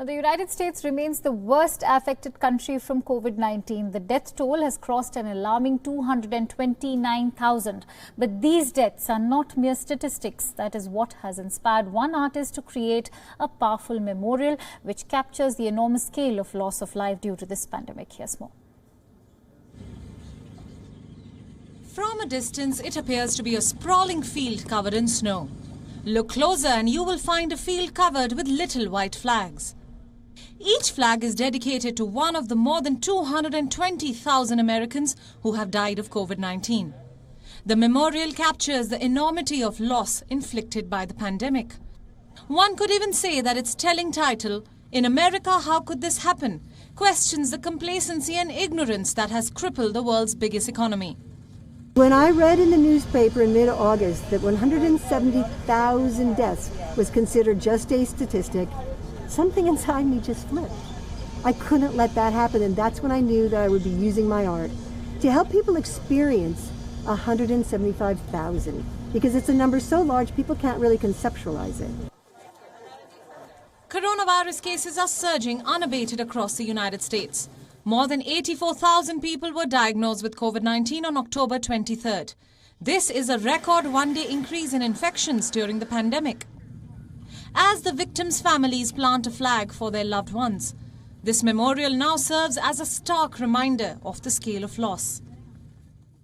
The United States remains the worst affected country from COVID-19. The death toll has crossed an alarming 229,000. But these deaths are not mere statistics. That is what has inspired one artist to create a powerful memorial which captures the enormous scale of loss of life due to this pandemic. Here's more. From a distance, it appears to be a sprawling field covered in snow. Look closer and you will find a field covered with little white flags. Each flag is dedicated to one of the more than 220,000 Americans who have died of COVID-19. The memorial captures the enormity of loss inflicted by the pandemic. One could even say that its telling title, "In America, How Could This Happen?" questions the complacency and ignorance that has crippled the world's biggest economy. When I read in the newspaper in mid-August that 170,000 deaths was considered just a statistic, something inside me just flipped. I couldn't let that happen, and that's when I knew that I would be using my art to help people experience 175,000, because it's a number so large people can't really conceptualize it. Coronavirus cases are surging unabated across the United States. More than 84,000 people were diagnosed with COVID-19 on October 23rd. This is a record one-day increase in infections during the pandemic. As the victims' families plant a flag for their loved ones, this memorial now serves as a stark reminder of the scale of loss.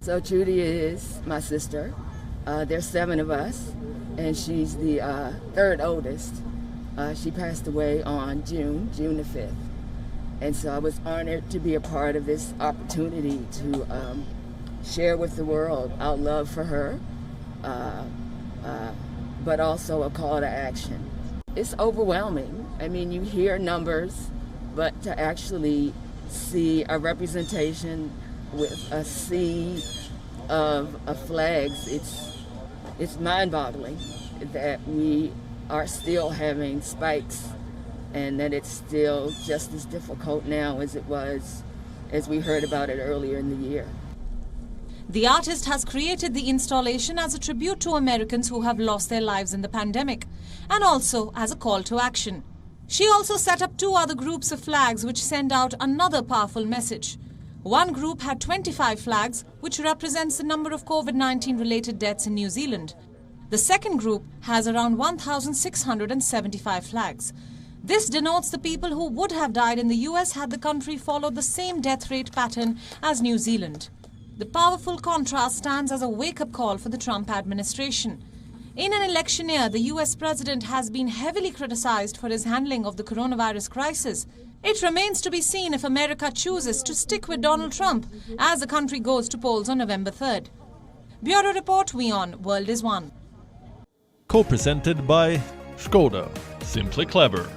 So Judy is my sister. There's 7 of us, and she's the third oldest. She passed away on June the 5th. And so I was honored to be a part of this opportunity to share with the world our love for her, but also a call to action. It's overwhelming. I mean, you hear numbers, but to actually see a representation with a sea of flags, it's mind-boggling that we are still having spikes and that it's still just as difficult now as it was as we heard about it earlier in the year. The artist has created the installation as a tribute to Americans who have lost their lives in the pandemic, and also as a call to action. She also set up 2 other groups of flags which send out another powerful message. One group had 25 flags, which represents the number of COVID-19 related deaths in New Zealand. The second group has around 1,675 flags. This denotes the people who would have died in the US had the country followed the same death rate pattern as New Zealand. The powerful contrast stands as a wake-up call for the Trump administration. In an election year, the US president has been heavily criticized for his handling of the coronavirus crisis. It remains to be seen if America chooses to stick with Donald Trump as the country goes to polls on November 3rd. Bureau Report, WION World is One. Co-presented by Skoda. Simply clever.